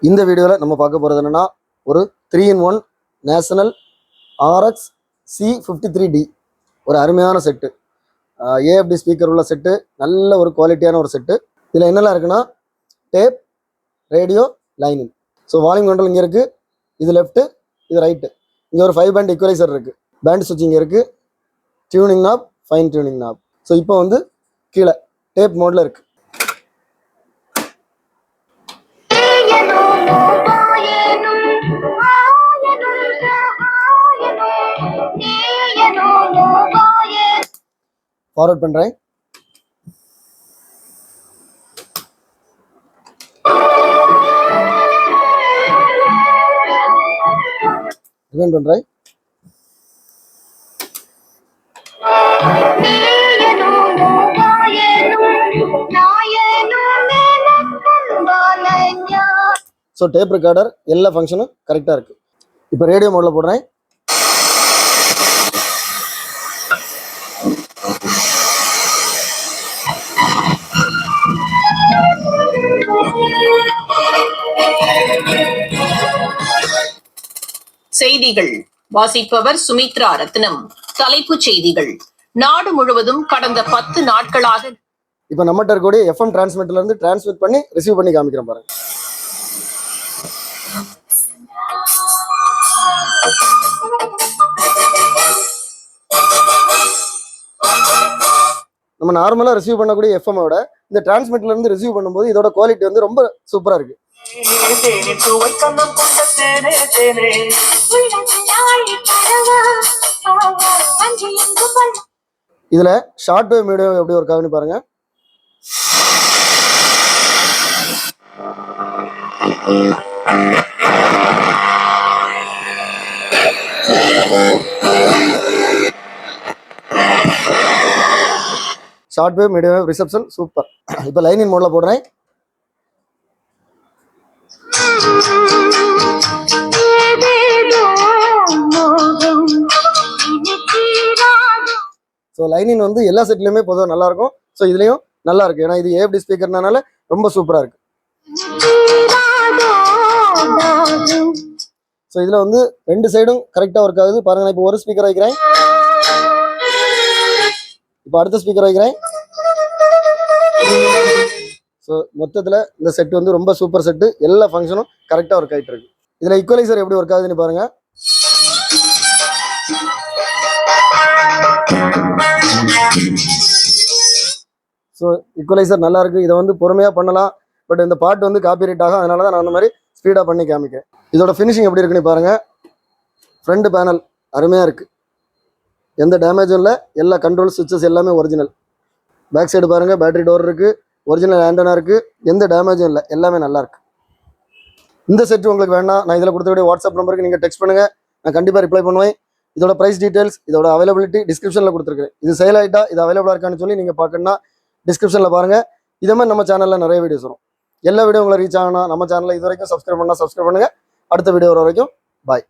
இந்த வீடியோவில் நம்ம பார்க்க போகிறது என்னன்னா, ஒரு 3-in-1 நேஷனல் RX C53D ஒரு அருமையான செட்டு. AFD ஸ்பீக்கர் உள்ள செட்டு, நல்ல ஒரு குவாலிட்டியான ஒரு செட்டு. இதில் என்னெல்லாம் இருக்குன்னா, tape, radio, lining. So volume control இங்கே இருக்குது, இது லெஃப்ட்டு, இது ரைட்டு. இங்கே ஒரு 5 பேண்ட் ஈக்குவலைசர் இருக்குது, பேண்ட் சுவிட்ச் இங்கே இருக்குது, டியூனிங் நாப், ஃபைன் டியூனிங் நாப். ஸோ இப்போ வந்து கீழே டேப் மோடில் இருக்குது. ஃபார்வர்ட் பண்ணுறேன். ரிவைண்ட் பண்ணுறேன். ஸோ டேப் ரெக்கார்டர் எல்லா ஃபங்க்ஷனும் கரெக்டாக இருக்குது. இப்போ ரேடியோ மோடில் போடுறேன். செய்திகள் வாசிப்பவர் சுமித்ரா ரத்னம். தலைப்புச் செய்திகள். நாடு முழுவதும் கடந்த 10 நாட்களாக இப்போ நம்மகிட்ட இருக்கக்கூடிய FM டிரான்ஸ்மிட்டர்ல இருந்து டிரான்ஸ்மிட் பண்ணி ரிசீவ் பண்ணி காமிக்கிறேன் பாருங்க. நம்ம நார்மலா ரிசீவ் பண்ணக்கூடிய FM ஓட இந்த டிரான்ஸ்மிட்டர்ல இருந்து ரிசீவ் பண்ணும்போது இதோட குவாலிட்டி வந்து ரொம்ப சூப்பரா இருக்கு. இதுல ஷார்ட் வேவ் மீடியம் எப்படி ஒர்க் ஆகுன்னு பாருங்க. Short wave, medium wave, reception super. இப்போ லைனின் மோட்ல போடுறேன். ஸோ லைனின் வந்து எல்லா செட்லையுமே பொதுவாக நல்லா இருக்கும். ஸோ இதுலேயும் நல்லா இருக்கு, ஏன்னா இது AFD ஸ்பீக்கர்னால ரொம்ப சூப்பராக இருக்கு. ஸோ இதில் வந்து 2 சைடும் கரெக்டாக ஒர்க் ஆகுது பாருங்க. நான் இப்போ ஒரு ஸ்பீக்கர் வைக்கிறேன், இப்போ அடுத்த ஸ்பீக்கர் வைக்கிறேன். ஸோ மொத்தத்தில் இந்த செட் வந்து ரொம்ப சூப்பர் செட்டு. எல்லா ஃபங்க்ஷனும் கரெக்டாக ஒர்க் ஆகிட்டு இருக்கு. இதில் ஈக்குவலைசர் எப்படி ஒர்க் ஆகுதுன்னு பாருங்க. ஸோ ஈக்குவலைசர் நல்லா இருக்கு. இதை வந்து பொறுமையாக பண்ணலாம், பட் இந்த பாட்டு வந்து காப்பிரைட் ஆகும். அதனால தான் நான் அந்த மாதிரி ஸ்பீடாக பண்ணி காமிக்கிறேன். இதோட ஃபினிஷிங் எப்படி இருக்குன்னு பாருங்க. ஃப்ரண்ட் பேனல் அருமையாக இருக்கு, எந்த டேமேஜும் இல்லை. எல்லா கண்ட்ரோல் சுவிட்சஸ் எல்லாமே ஒரிஜினல். பேக் சைடு பாருங்க, பேட்டரி டோர் இருக்கு, ஒரிஜினல் ஆண்டனா இருக்கு, எந்த டேமேஜும் இல்லை, எல்லாமே நல்லா இருக்கு. இந்த செட் உங்களுக்கு வேணாம், நான் இதில் கொடுத்தக்கூடிய வாட்ஸ்அப் நம்பருக்கு நீங்கள் டெக்ஸ்ட் பண்ணுங்க, நான் கண்டிப்பாக ரிப்ளை பண்ணுவேன். இதோட ப்ரைஸ் டீடைல்ஸ், இதோட அவைலபிலிட்டி டிஸ்கிரிப்ஷனில் கொடுத்துருக்கேன். இது சேல் ஆகிட்டா இது அவைலபிளாக இருக்கான்னு சொல்லி நீங்கள் பார்க்கணுன்னா டிஸ்கிரிப்ஷனில் பாருங்கள். இதே மாதிரி நம்ம சேனலில் நிறைய வீடியோஸ் வரும். எல்லா வீடியோ உங்களை ரீச் ஆகணும், நம்ம சேனலில் இது வரைக்கும் சப்ஸ்கிரைப் பண்ணால் சப்ஸ்கிரைப் பண்ணுங்கள். அடுத்த வீடியோ வர வரைக்கும் பாய்.